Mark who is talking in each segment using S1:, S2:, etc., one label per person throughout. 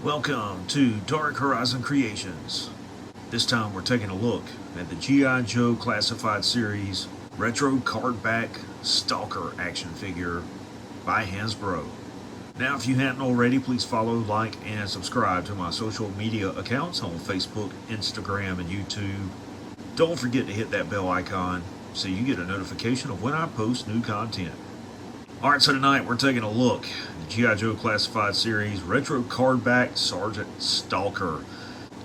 S1: Welcome to Dark Horizon Creations. This time we're taking a look at the G.I. Joe Classified Series Retro Cardback Stalker action figure by Hasbro. Now, if you hadn't already, please follow, like, and subscribe to my social media accounts on Facebook, Instagram, and YouTube. Don't forget to hit that bell icon so you get a notification of when I post new content. Alright, so tonight we're taking a look at the G.I. Joe Classified Series Retro Cardback Sergeant Stalker.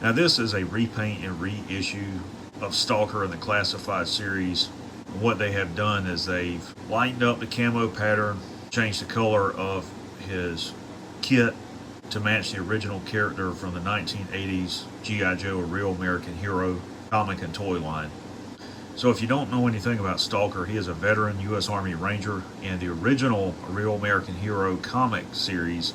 S1: Now, this is a repaint and reissue of Stalker in the Classified Series. What they have done is they've lightened up the camo pattern, changed the color of his kit to match the original character from the 1980s G.I. Joe, a Real American Hero comic and toy line. So if you don't know anything about Stalker, he is a veteran U.S. Army Ranger. In the original Real American Hero comic series,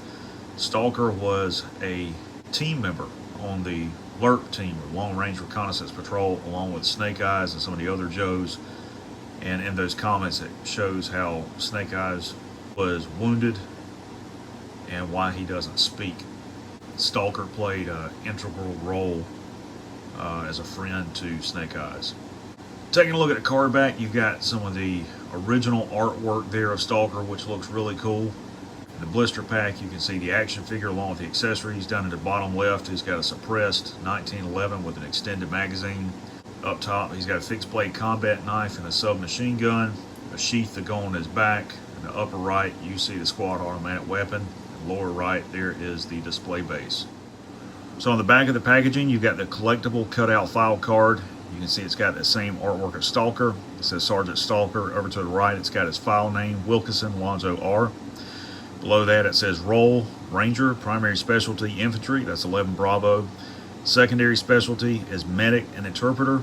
S1: Stalker was a team member on the LRP team, or Long Range Reconnaissance Patrol, along with Snake Eyes and some of the other Joes. And in those comics, it shows how Snake Eyes was wounded and why he doesn't speak. Stalker played an integral role as a friend to Snake Eyes. Taking a look at the card back, you've got some of the original artwork there of Stalker, which looks really cool. In the blister pack, you can see the action figure along with the accessories. Down in the bottom left, he's got a suppressed 1911 with an extended magazine. Up top, he's got a fixed blade combat knife and a submachine gun, a sheath to go on his back. In the upper right, you see the squad automatic weapon. In the lower right, there is the display base. So on the back of the packaging, you've got the collectible cutout file card. You can see it's got the same artwork of Stalker. It says Sergeant Stalker. Over to the right, it's got his file name, Wilkinson Lonzo R. Below that, it says Role, Ranger, Primary Specialty, Infantry. That's 11 Bravo. Secondary Specialty is Medic and Interpreter.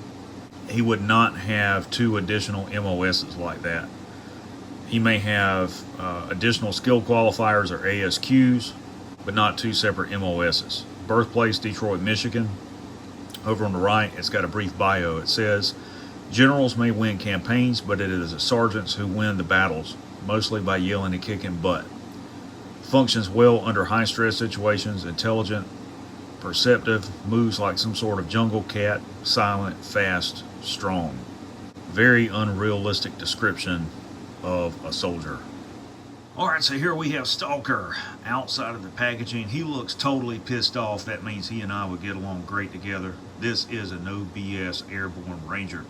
S1: He would not have two additional MOSs like that. He may have additional skill qualifiers or ASQs, but not two separate MOSs. Birthplace, Detroit, Michigan. Over on the right, it's got a brief bio. It says, generals may win campaigns, but it is the sergeants who win the battles, mostly by yelling and kicking butt. Functions well under high-stress situations, intelligent, perceptive, moves like some sort of jungle cat, silent, fast, strong. Very unrealistic description of a soldier. Alright, so here we have Stalker outside of the packaging. He looks totally pissed off. That means he and I would get along great together. This is a no BS airborne ranger.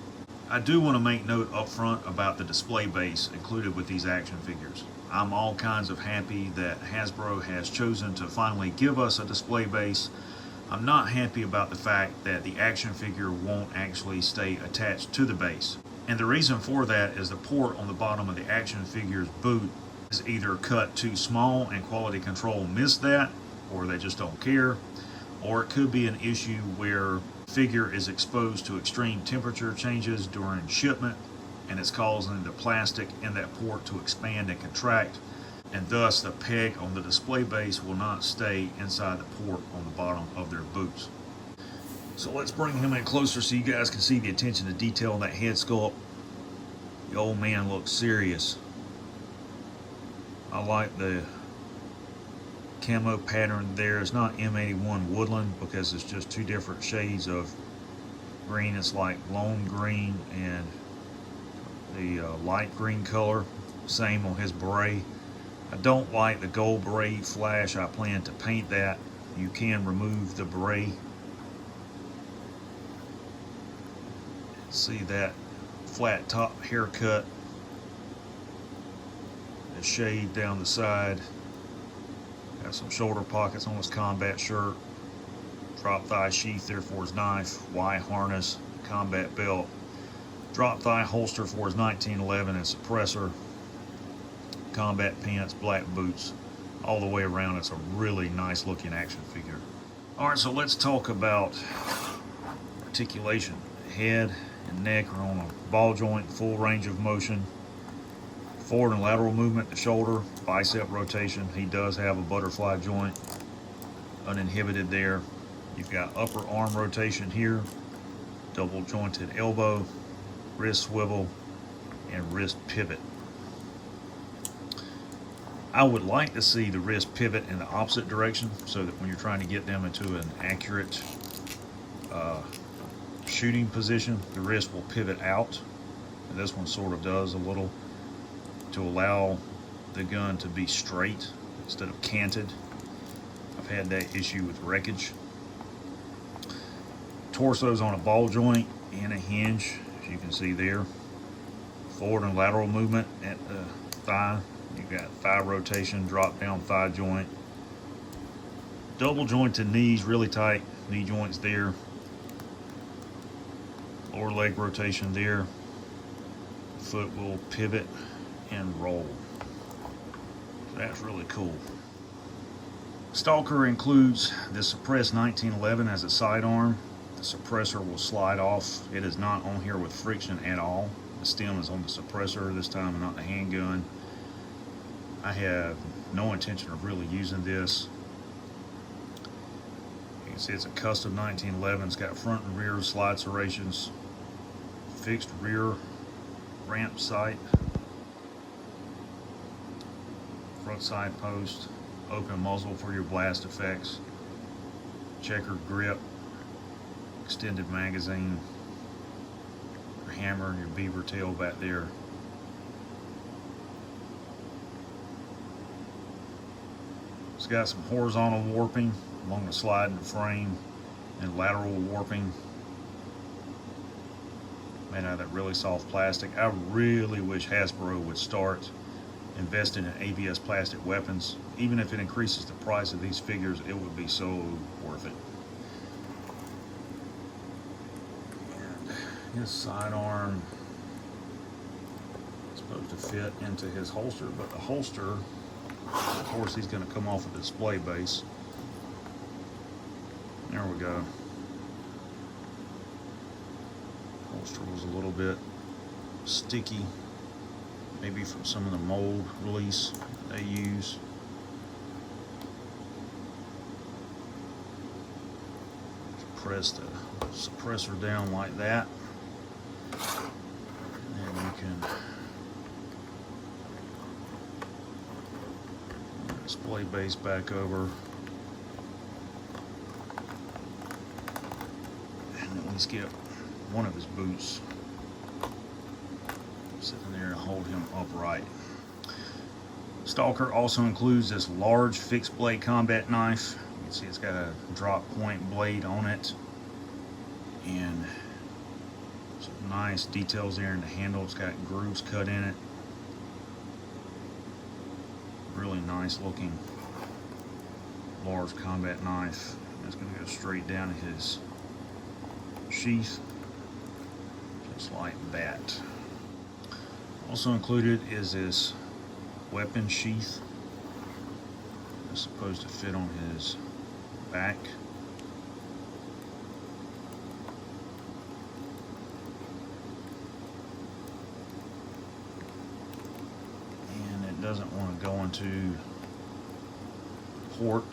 S1: I do want to make note up front about the display base included with these action figures. I'm all kinds of happy that Hasbro has chosen to finally give us a display base. I'm not happy about the fact that the action figure won't actually stay attached to the base. And the reason for that is the port on the bottom of the action figure's boot is either cut too small and quality control missed that, or they just don't care, or it could be an issue where the figure is exposed to extreme temperature changes during shipment and it's causing the plastic in that port to expand and contract, and thus the peg on the display base will not stay inside the port on the bottom of their boots. So let's bring him in closer so you guys can see the attention to detail on that head sculpt. The old man looks serious. I like the camo pattern there. It's not M81 woodland because it's just two different shades of green. It's like lone green and the light green color. Same on his beret. I don't like the gold beret flash. I plan to paint that. You can remove the beret. See that flat top haircut. Shade down the side. Got some shoulder pockets on his combat shirt. Drop thigh sheath there for his knife. Y harness, combat belt. Drop thigh holster for his 1911 and suppressor. Combat pants, black boots. All the way around, it's a really nice looking action figure. Alright, so let's talk about articulation. Head and neck are on a ball joint, full range of motion. Forward and lateral movement, the shoulder, bicep rotation. He does have a butterfly joint, uninhibited there. You've got upper arm rotation here, double jointed elbow, wrist swivel, and wrist pivot. I would like to see the wrist pivot in the opposite direction so that when you're trying to get them into an accurate shooting position, the wrist will pivot out. And this one sort of does a little, to allow the gun to be straight instead of canted. I've had that issue with wreckage. Torso's on a ball joint and a hinge, as you can see there. Forward and lateral movement at the thigh. You've got thigh rotation, drop down thigh joint. Double jointed knees, really tight knee joints there. Lower leg rotation there. Foot will pivot and roll. So that's really cool. Stalker includes the suppressed 1911 as a sidearm. The suppressor will slide off. It is not on here with friction at all. The stem is on the suppressor this time and not the handgun. I have no intention of really using this. You can see it's a custom 1911. It's got front and rear slide serrations, fixed rear ramp sight, front side post, open muzzle for your blast effects, checkered grip, extended magazine, your hammer, your beaver tail back there. It's got some horizontal warping along the sliding frame and lateral warping made out of that really soft plastic. I really wish Hasbro would start investing in ABS plastic weapons. Even if it increases the price of these figures, it would be so worth it. And his sidearm is supposed to fit into his holster, but the holster, of course, he's going to come off a display base. There we go. Holster was a little bit sticky, maybe from some of the mold release they use. Just press the suppressor down like that, and then you can display base back over, and at least get one of his boots sitting there to hold him upright. Stalker also includes this large fixed blade combat knife. You can see it's got a drop point blade on it and some nice details there in the handle. It's got grooves cut in it. Really nice looking large combat knife. It's going to go straight down to his sheath, just like that. Also included is this weapon sheath. It's supposed to fit on his back. And it doesn't want to go into port.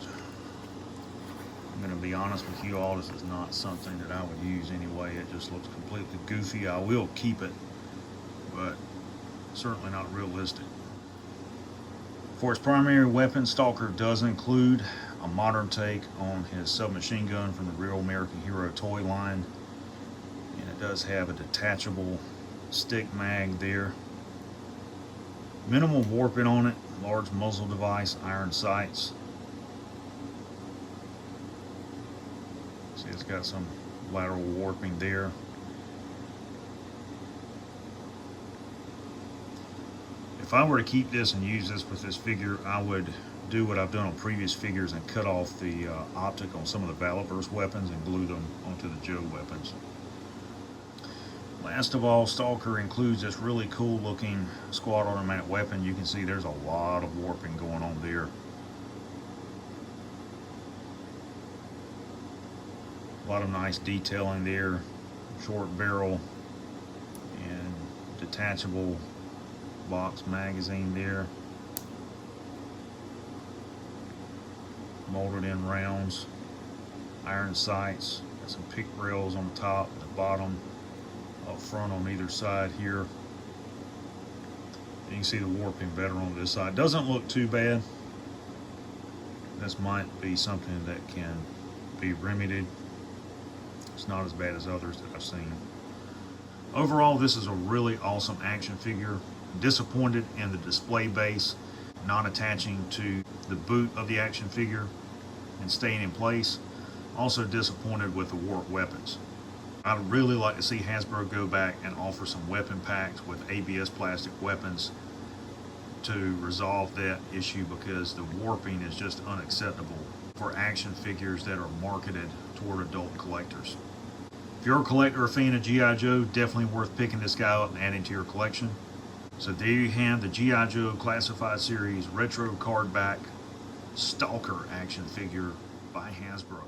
S1: I'm going to be honest with you all, this is not something that I would use anyway. It just looks completely goofy. I will keep it, but certainly not realistic. For its primary weapon, Stalker does include a modern take on his submachine gun from the Real American Hero toy line, and it does have a detachable stick mag there. Minimal warping on it, large muzzle device, iron sights. See, it's got some lateral warping there. If I were to keep this and use this with this figure, I would do what I've done on previous figures and cut off the optic on some of the Valiverse weapons and glue them onto the Joe weapons. Last of all, Stalker includes this really cool looking squad automatic weapon. You can see there's a lot of warping going on there. A lot of nice detailing there. Short barrel and detachable box magazine there. Molded in rounds. Iron sights. Got some pick rails on the top, the bottom, up front on either side here. You can see the warping better on this side. Doesn't look too bad. This might be something that can be remedied. It's not as bad as others that I've seen. Overall, this is a really awesome action figure. Disappointed in the display base not attaching to the boot of the action figure and staying in place. Also disappointed with the warp weapons. I'd really like to see Hasbro go back and offer some weapon packs with ABS plastic weapons to resolve that issue, because the warping is just unacceptable for action figures that are marketed toward adult collectors. If you're a collector or fan of G.I. Joe, definitely worth picking this guy up and adding to your collection. So there you have the G.I. Joe Classified Series Retro Cardback Stalker action figure by Hasbro.